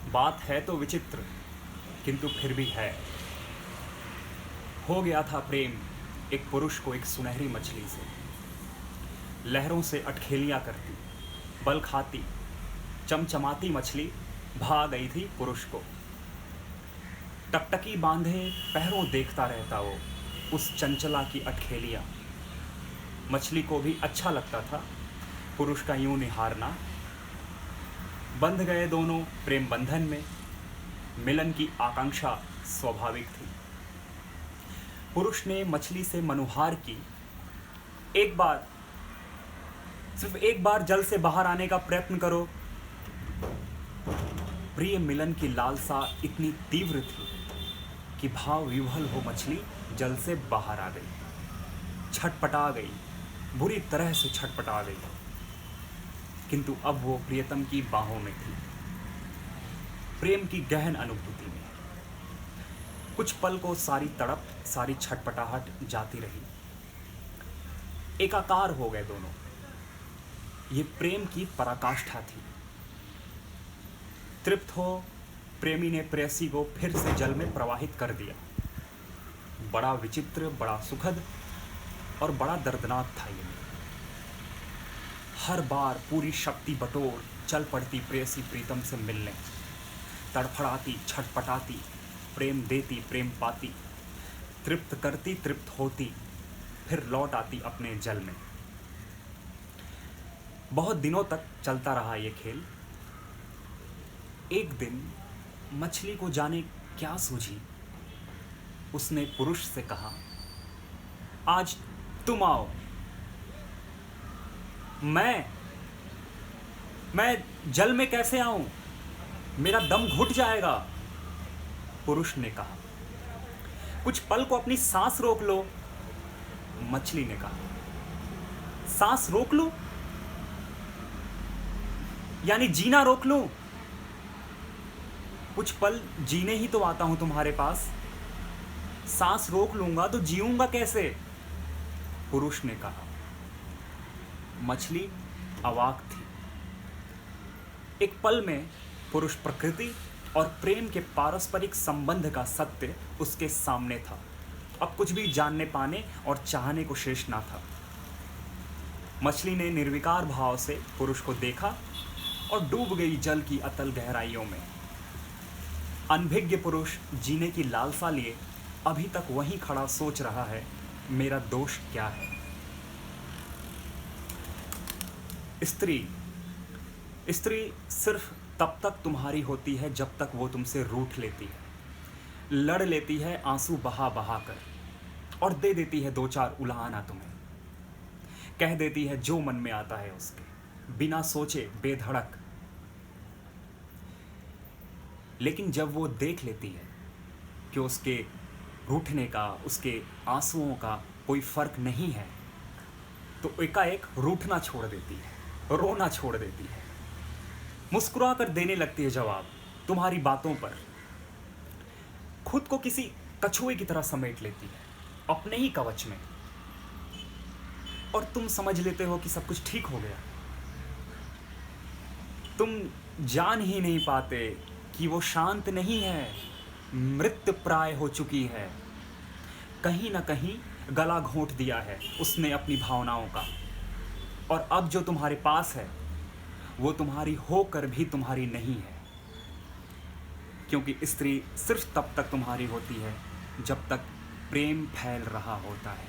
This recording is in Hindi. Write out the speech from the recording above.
बात है तो विचित्र, किंतु फिर भी है। हो गया था प्रेम एक पुरुष को एक सुनहरी मछली से। लहरों से अटखेलियां करती, बल खाती, चमचमाती मछली भा गई थी पुरुष को। टकटकी बांधे पैरों देखता रहता वो उस चंचला की अटखेलियां। मछली को भी अच्छा लगता था पुरुष का यूं निहारना। बंध गए दोनों प्रेम बंधन में, मिलन की आकांक्षा स्वाभाविक थी। पुरुष ने मछली से मनुहार की। एक बार, सिर्फ एक बार जल से बाहर आने का प्रयत्न करो। प्रिय मिलन की लालसा इतनी तीव्र थी कि भाव विह्वल हो मछली जल से बाहर आ गई, छटपटा गई, बुरी तरह से छटपटा गई। किंतु अब वो प्रियतम की बाहों में थी, प्रेम की गहन अनुभूति में। कुछ पल को सारी तड़प, सारी छटपटाहट जाती रही। एकाकार हो गए दोनों। ये प्रेम की पराकाष्ठा थी। तृप्त हो प्रेमी ने प्रेयसी को फिर से जल में प्रवाहित कर दिया। बड़ा विचित्र, बड़ा सुखद और बड़ा दर्दनाक था ये। हर बार पूरी शक्ति बटोर चल पड़ती प्रेयसी प्रीतम से मिलने। तड़फड़ाती, छटपटाती, प्रेम देती, प्रेम पाती, तृप्त करती, तृप्त होती, फिर लौट आती अपने जल में। बहुत दिनों तक चलता रहा ये खेल। एक दिन मछली को जाने क्या सूझी, उसने पुरुष से कहा, आज तुम आओ। मैं जल में कैसे आऊं? मेरा दम घुट जाएगा। पुरुष ने कहा, कुछ पल को अपनी सांस रोक लो। मछली ने कहा, सांस रोक लूं? यानी जीना रोक लूं? कुछ पल जीने ही तो आता हूं तुम्हारे पास। सांस रोक लूंगा तो जीऊंगा कैसे? पुरुष ने कहा। मछली अवाक थी। एक पल में पुरुष प्रकृति और प्रेम के पारस्परिक संबंध का सत्य उसके सामने था। अब कुछ भी जानने पाने और चाहने को शेष ना था। मछली ने निर्विकार भाव से पुरुष को देखा और डूब गई जल की अतल गहराइयों में। अनभिज्ञ पुरुष जीने की लालसा लिए अभी तक वहीं खड़ा सोच रहा है, मेरा दोष क्या है? स्त्री सिर्फ तब तक तुम्हारी होती है जब तक वो तुमसे रूठ लेती है, लड़ लेती है आंसू बहा बहा कर, और दे देती है दो चार उलाहना तुम्हें। कह देती है जो मन में आता है उसके, बिना सोचे, बेधड़क। लेकिन जब वो देख लेती है कि उसके रूठने का, उसके आंसुओं का कोई फर्क नहीं है, तो एकाएक रूठना छोड़ देती है, रोना छोड़ देती है, मुस्कुरा कर देने लगती है जवाब तुम्हारी बातों पर। खुद को किसी कछुए की तरह समेट लेती है अपने ही कवच में, और तुम समझ लेते हो कि सब कुछ ठीक हो गया। तुम जान ही नहीं पाते कि वो शांत नहीं है, मृत प्राय हो चुकी है। कहीं ना कहीं गला घोंट दिया है उसने अपनी भावनाओं का, और अब जो तुम्हारे पास है वो तुम्हारी होकर भी तुम्हारी नहीं है। क्योंकि स्त्री सिर्फ तब तक तुम्हारी होती है जब तक प्रेम फैल रहा होता है।